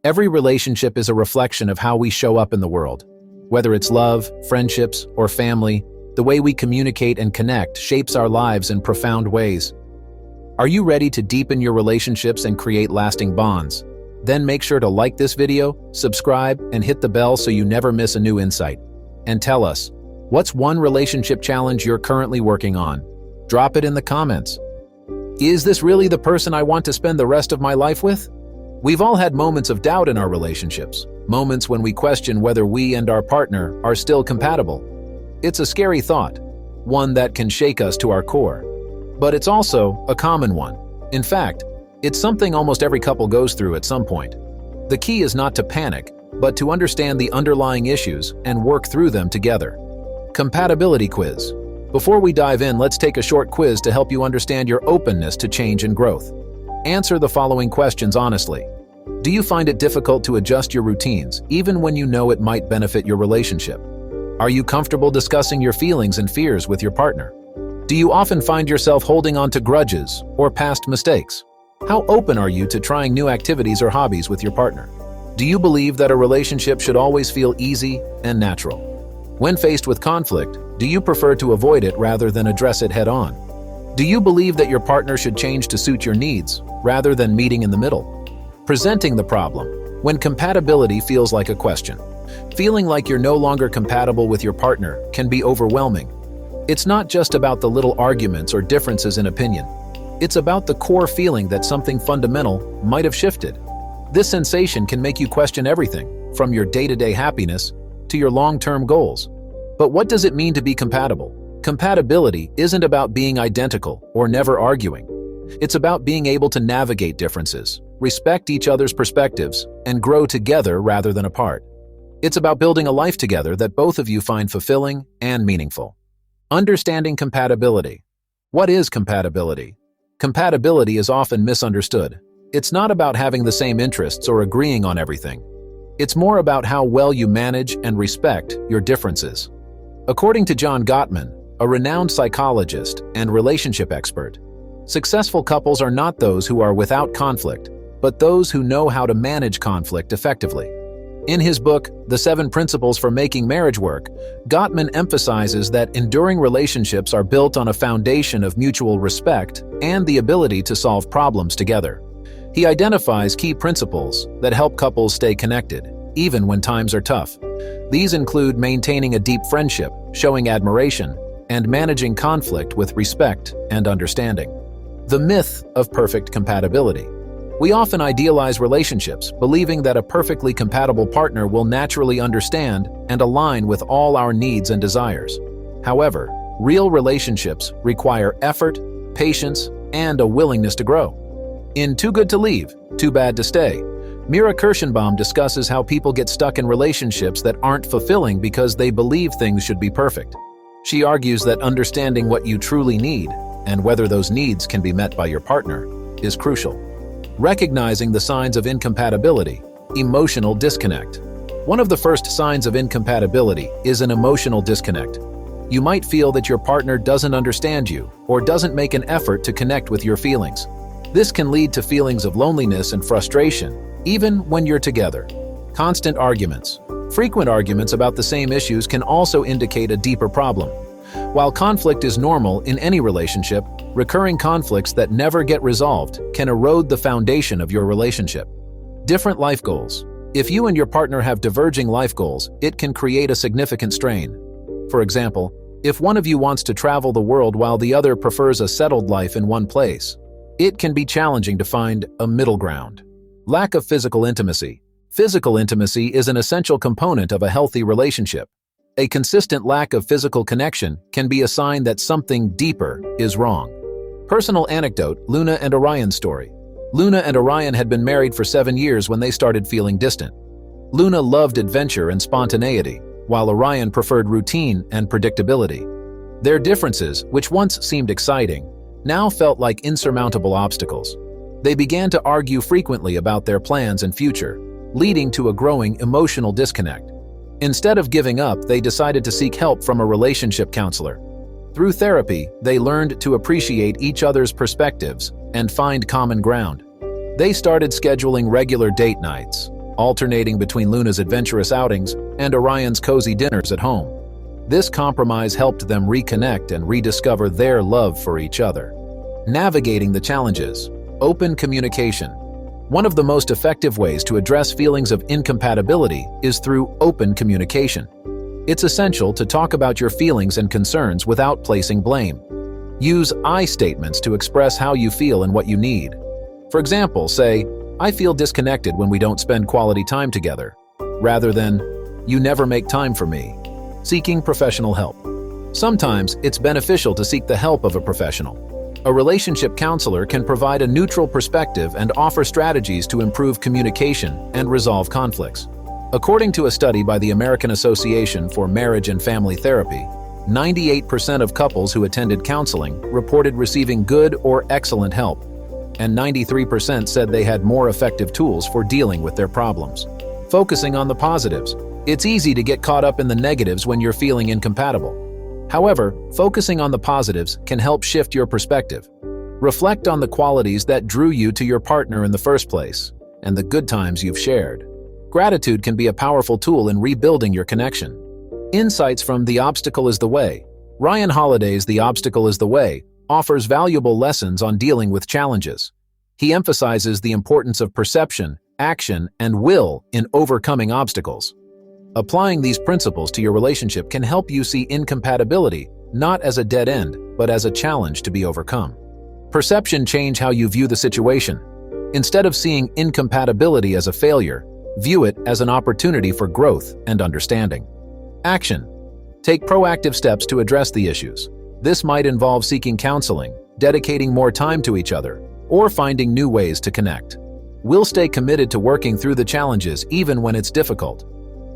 Every relationship is a reflection of how we show up in the world. Whether it's love, friendships, or family, the way we communicate and connect shapes our lives in profound ways. Are you ready to deepen your relationships and create lasting bonds? Then make sure to like this video, subscribe, and hit the bell so you never miss a new insight. And tell us, what's one relationship challenge you're currently working on? Drop it in the comments. Is this really the person I want to spend the rest of my life with? We've all had moments of doubt in our relationships, moments when we question whether we and our partner are still compatible. It's a scary thought, one that can shake us to our core. But it's also a common one. In fact, it's something almost every couple goes through at some point. The key is not to panic, but to understand the underlying issues and work through them together. Compatibility quiz. Before we dive in, let's take a short quiz to help you understand your openness to change and growth. Answer the following questions honestly. Do you find it difficult to adjust your routines, even when you know it might benefit your relationship? Are you comfortable discussing your feelings and fears with your partner? Do you often find yourself holding on to grudges or past mistakes? How open are you to trying new activities or hobbies with your partner? Do you believe that a relationship should always feel easy and natural? When faced with conflict, do you prefer to avoid it rather than address it head-on? Do you believe that your partner should change to suit your needs rather than meeting in the middle? Presenting the problem. When compatibility feels like a question. Feeling like you're no longer compatible with your partner can be overwhelming. It's not just about the little arguments or differences in opinion. It's about the core feeling that something fundamental might have shifted. This sensation can make you question everything, from your day-to-day happiness to your long-term goals. But what does it mean to be compatible? Compatibility isn't about being identical or never arguing. It's about being able to navigate differences, respect each other's perspectives, and grow together rather than apart. It's about building a life together that both of you find fulfilling and meaningful. Understanding compatibility. What is compatibility? Compatibility is often misunderstood. It's not about having the same interests or agreeing on everything. It's more about how well you manage and respect your differences. According to Gottman, a renowned psychologist and relationship expert, successful couples are not those who are without conflict, but those who know how to manage conflict effectively. In his book, The 7 Principles for Making Marriage Work, Gottman emphasizes that enduring relationships are built on a foundation of mutual respect and the ability to solve problems together. He identifies key principles that help couples stay connected, even when times are tough. These include maintaining a deep friendship, showing admiration, and managing conflict with respect and understanding. The myth of perfect compatibility. We often idealize relationships, believing that a perfectly compatible partner will naturally understand and align with all our needs and desires. However, real relationships require effort, patience, and a willingness to grow. In Too Good to Leave, Too Bad to Stay, Mira Kirschenbaum discusses how people get stuck in relationships that aren't fulfilling because they believe things should be perfect. She argues that understanding what you truly need and whether those needs can be met by your partner is crucial. Recognizing the signs of incompatibility. Emotional disconnect. One of the first signs of incompatibility is an emotional disconnect. You might feel that your partner doesn't understand you or doesn't make an effort to connect with your feelings. This can lead to feelings of loneliness and frustration, even when you're together. Constant arguments. Frequent arguments about the same issues can also indicate a deeper problem. While conflict is normal in any relationship, recurring conflicts that never get resolved can erode the foundation of your relationship. Different life goals. If you and your partner have diverging life goals, it can create a significant strain. For example, if one of you wants to travel the world while the other prefers a settled life in one place, it can be challenging to find a middle ground. Lack of physical intimacy. Physical intimacy is an essential component of a healthy relationship. A consistent lack of physical connection can be a sign that something deeper is wrong. Personal anecdote, Luna and Orion's story. Luna and Orion had been married for 7 years when they started feeling distant. Luna loved adventure and spontaneity, while Orion preferred routine and predictability. Their differences, which once seemed exciting, now felt like insurmountable obstacles. They began to argue frequently about their plans and future, leading to a growing emotional disconnect. Instead of giving up, they decided to seek help from a relationship counselor. Through therapy, they learned to appreciate each other's perspectives and find common ground. They started scheduling regular date nights, alternating between Luna's adventurous outings and Orion's cozy dinners at home. This compromise helped them reconnect and rediscover their love for each other. Navigating the challenges. Open communication. One of the most effective ways to address feelings of incompatibility is through open communication. It's essential to talk about your feelings and concerns without placing blame. Use I statements to express how you feel and what you need. For example, say, "I feel disconnected when we don't spend quality time together," rather than, "You never make time for me." Seeking professional help. Sometimes it's beneficial to seek the help of a professional. A relationship counselor can provide a neutral perspective and offer strategies to improve communication and resolve conflicts. According to a study by the American Association for Marriage and Family Therapy, 98% of couples who attended counseling reported receiving good or excellent help, and 93% said they had more effective tools for dealing with their problems. Focusing on the positives. It's easy to get caught up in the negatives when you're feeling incompatible. However, focusing on the positives can help shift your perspective. Reflect on the qualities that drew you to your partner in the first place, and the good times you've shared. Gratitude can be a powerful tool in rebuilding your connection. Insights from The Obstacle is the Way. Ryan Holiday's The Obstacle is the Way offers valuable lessons on dealing with challenges. He emphasizes the importance of perception, action, and will in overcoming obstacles. Applying these principles to your relationship can help you see incompatibility not as a dead end, but as a challenge to be overcome. Perception change how you view the situation. Instead of seeing incompatibility as a failure, view it as an opportunity for growth and understanding. Action. Take proactive steps to address the issues. This might involve seeking counseling, dedicating more time to each other, or finding new ways to connect. We'll stay committed to working through the challenges even when it's difficult.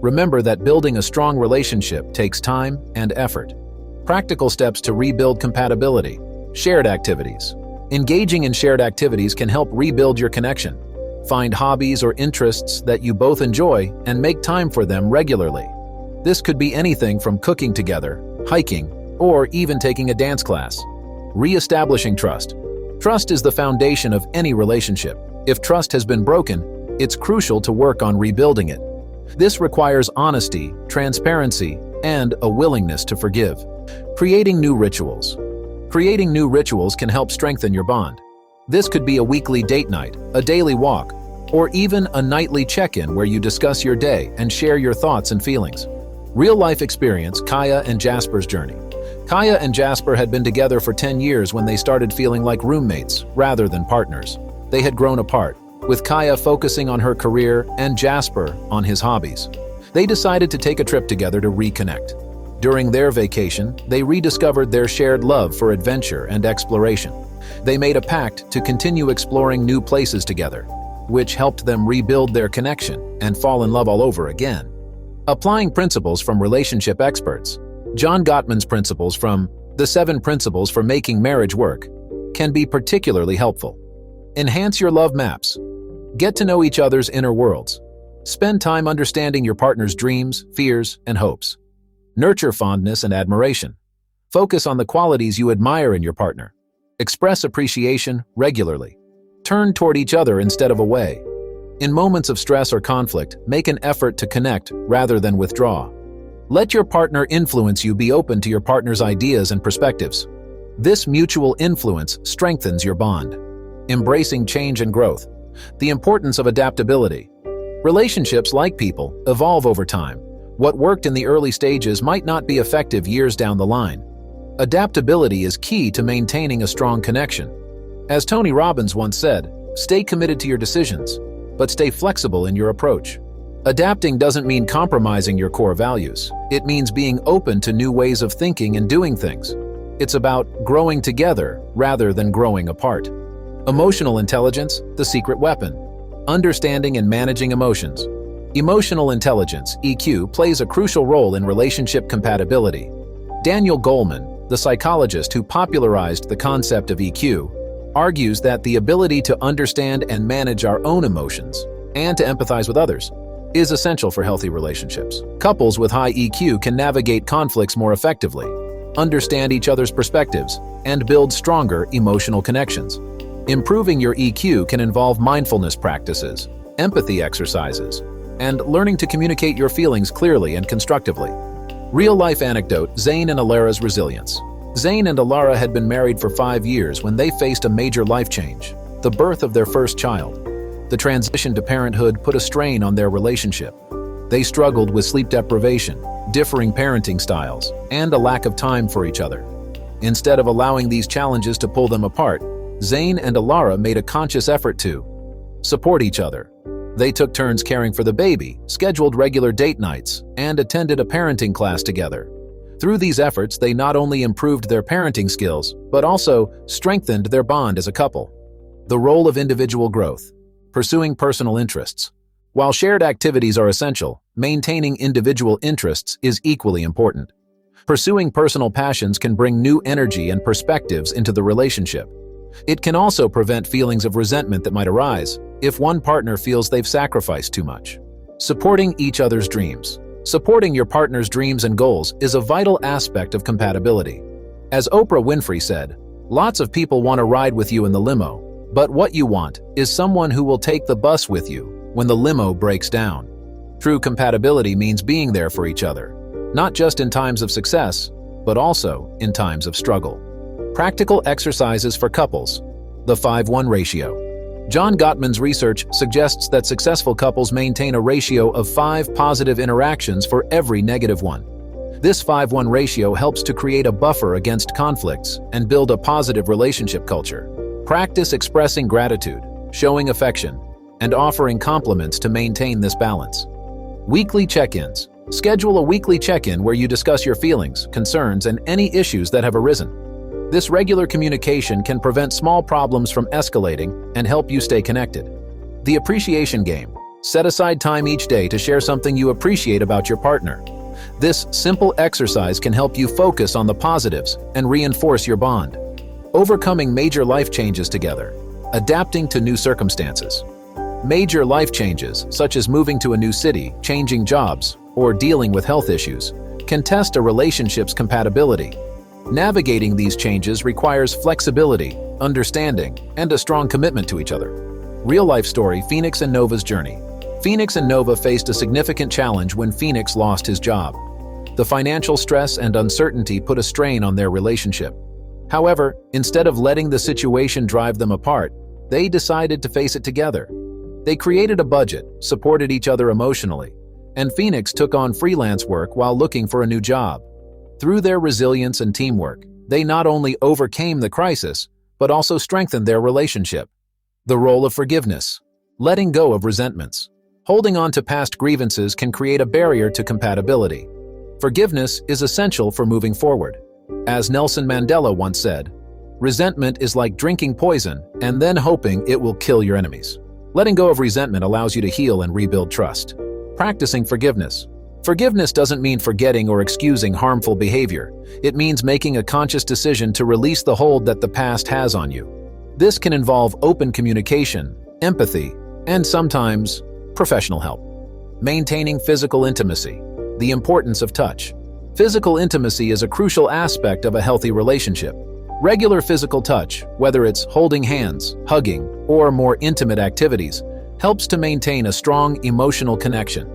Remember that building a strong relationship takes time and effort. Practical steps to rebuild compatibility. Shared activities. Engaging in shared activities can help rebuild your connection. Find hobbies or interests that you both enjoy and make time for them regularly. This could be anything from cooking together, hiking, or even taking a dance class. Re-establishing trust. Trust is the foundation of any relationship. If trust has been broken, it's crucial to work on rebuilding it. This requires honesty, transparency, and a willingness to forgive. Creating new rituals. Creating new rituals can help strengthen your bond. This could be a weekly date night, a daily walk, or even a nightly check-in where you discuss your day and share your thoughts and feelings. Real-life experience, Kaya and Jasper's journey. Kaya and Jasper had been together for 10 years when they started feeling like roommates rather than partners. They had grown apart, with Kaya focusing on her career and Jasper on his hobbies. They decided to take a trip together to reconnect. During their vacation, they rediscovered their shared love for adventure and exploration. They made a pact to continue exploring new places together, which helped them rebuild their connection and fall in love all over again. Applying principles from relationship experts. John Gottman's principles from The 7 Principles for Making Marriage Work can be particularly helpful. Enhance your love maps. Get to know each other's inner worlds. Spend time understanding your partner's dreams, fears, and hopes. Nurture fondness and admiration. Focus on the qualities you admire in your partner. Express appreciation regularly. Turn toward each other instead of away. In moments of stress or conflict, make an effort to connect rather than withdraw. Let your partner influence you. Be open to your partner's ideas and perspectives. This mutual influence strengthens your bond. Embracing change and growth. The importance of adaptability. Relationships, like people, evolve over time. What worked in the early stages might not be effective years down the line. Adaptability is key to maintaining a strong connection. As Tony Robbins once said, stay committed to your decisions, but stay flexible in your approach. Adapting doesn't mean compromising your core values. It means being open to new ways of thinking and doing things. It's about growing together rather than growing apart. Emotional intelligence, the secret weapon. Understanding and managing emotions. Emotional intelligence, EQ, plays a crucial role in relationship compatibility. Daniel Goleman, the psychologist who popularized the concept of EQ, argues that the ability to understand and manage our own emotions and to empathize with others is essential for healthy relationships. Couples with high EQ can navigate conflicts more effectively, understand each other's perspectives, and build stronger emotional connections. Improving your EQ can involve mindfulness practices, empathy exercises, and learning to communicate your feelings clearly and constructively. Real-life anecdote: Zayn and Alara's resilience. Zayn and Alara had been married for 5 years when they faced a major life change: the birth of their first child. The transition to parenthood put a strain on their relationship. They struggled with sleep deprivation, differing parenting styles, and a lack of time for each other. Instead of allowing these challenges to pull them apart, Zayn and Alara made a conscious effort to support each other. They took turns caring for the baby, scheduled regular date nights, and attended a parenting class together. Through these efforts, they not only improved their parenting skills, but also strengthened their bond as a couple. The role of individual growth: pursuing personal interests. While shared activities are essential, maintaining individual interests is equally important. Pursuing personal passions can bring new energy and perspectives into the relationship. It can also prevent feelings of resentment that might arise if one partner feels they've sacrificed too much. Supporting each other's dreams. Supporting your partner's dreams and goals is a vital aspect of compatibility. As Oprah Winfrey said, "Lots of people want to ride with you in the limo, but what you want is someone who will take the bus with you when the limo breaks down." True compatibility means being there for each other, not just in times of success, but also in times of struggle. Practical exercises for couples. The 5-1 ratio. John Gottman's research suggests that successful couples maintain a ratio of 5 positive interactions for every negative one. This 5-1 ratio helps to create a buffer against conflicts and build a positive relationship culture. Practice expressing gratitude, showing affection, and offering compliments to maintain this balance. Weekly check-ins. Schedule a weekly check-in where you discuss your feelings, concerns, and any issues that have arisen. This regular communication can prevent small problems from escalating and help you stay connected. The appreciation game. Set aside time each day to share something you appreciate about your partner. This simple exercise can help you focus on the positives and reinforce your bond. Overcoming major life changes together. Adapting to new circumstances. Major life changes, such as moving to a new city, changing jobs, or dealing with health issues, can test a relationship's compatibility. Navigating these changes requires flexibility, understanding, and a strong commitment to each other. Real-life story: Phoenix and Nova's journey. Phoenix and Nova faced a significant challenge when Phoenix lost his job. The financial stress and uncertainty put a strain on their relationship. However, instead of letting the situation drive them apart, they decided to face it together. They created a budget, supported each other emotionally, and Phoenix took on freelance work while looking for a new job. Through their resilience and teamwork, they not only overcame the crisis, but also strengthened their relationship. The role of forgiveness. Letting go of resentments. Holding on to past grievances can create a barrier to compatibility. Forgiveness is essential for moving forward. As Nelson Mandela once said, "Resentment is like drinking poison and then hoping it will kill your enemies." Letting go of resentment allows you to heal and rebuild trust. Practicing forgiveness. Forgiveness doesn't mean forgetting or excusing harmful behavior. It means making a conscious decision to release the hold that the past has on you. This can involve open communication, empathy, and sometimes professional help. Maintaining physical intimacy. The importance of touch. Physical intimacy is a crucial aspect of a healthy relationship. Regular physical touch, whether it's holding hands, hugging, or more intimate activities, helps to maintain a strong emotional connection.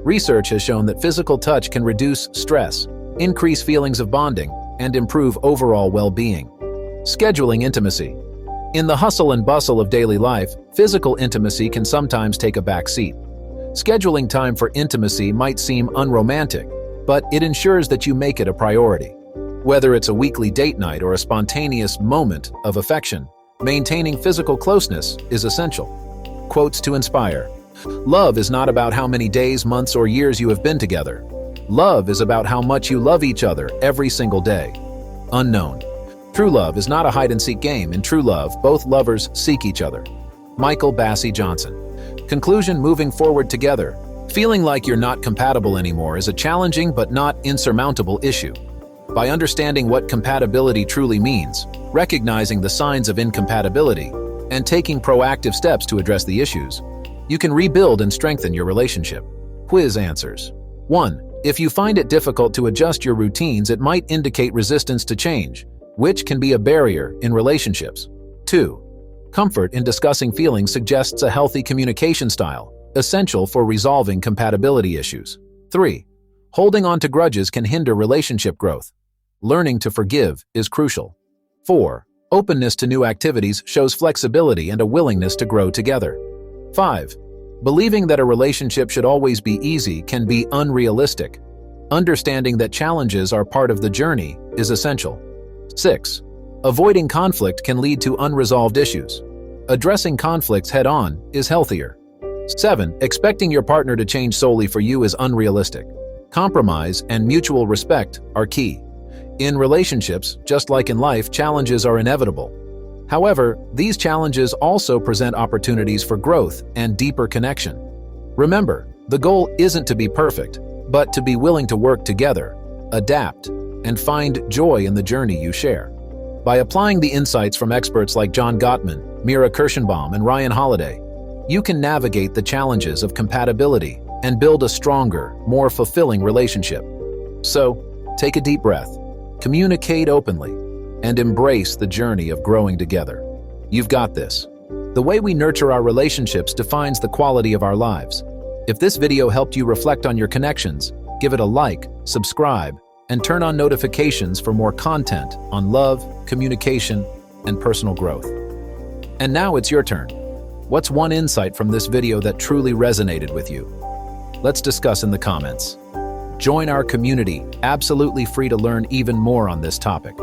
Research has shown that physical touch can reduce stress, increase feelings of bonding, and improve overall well-being. Scheduling intimacy. In the hustle and bustle of daily life, physical intimacy can sometimes take a back seat. Scheduling time for intimacy might seem unromantic, but it ensures that you make it a priority. Whether it's a weekly date night or a spontaneous moment of affection, maintaining physical closeness is essential. Quotes to inspire. Love is not about how many days, months, or years you have been together. Love is about how much you love each other every single day. Unknown. True love is not a hide-and-seek game. In true love, both lovers seek each other. Michael Bassey Johnson. Conclusion: moving forward together. Feeling like you're not compatible anymore is a challenging but not insurmountable issue. By understanding what compatibility truly means, recognizing the signs of incompatibility, and taking proactive steps to address the issues, you can rebuild and strengthen your relationship. Quiz answers. 1. If you find it difficult to adjust your routines, it might indicate resistance to change, which can be a barrier in relationships. 2. Comfort in discussing feelings suggests a healthy communication style, essential for resolving compatibility issues. 3. Holding on to grudges can hinder relationship growth. Learning to forgive is crucial. 4. Openness to new activities shows flexibility and a willingness to grow together. 5. Believing that a relationship should always be easy can be unrealistic. Understanding that challenges are part of the journey is essential. 6. Avoiding conflict can lead to unresolved issues. Addressing conflicts head-on is healthier. 7. Expecting your partner to change solely for you is unrealistic. Compromise and mutual respect are key. In relationships, just like in life, challenges are inevitable. However, these challenges also present opportunities for growth and deeper connection. Remember, the goal isn't to be perfect, but to be willing to work together, adapt, and find joy in the journey you share. By applying the insights from experts like John Gottman, Mira Kirschenbaum, and Ryan Holiday, you can navigate the challenges of compatibility and build a stronger, more fulfilling relationship. So, take a deep breath, communicate openly, and embrace the journey of growing together. You've got this. The way we nurture our relationships defines the quality of our lives. If this video helped you reflect on your connections, give it a like, subscribe, and turn on notifications for more content on love, communication, and personal growth. And now it's your turn. What's one insight from this video that truly resonated with you? Let's discuss in the comments. Join our community, absolutely free to learn even more on this topic.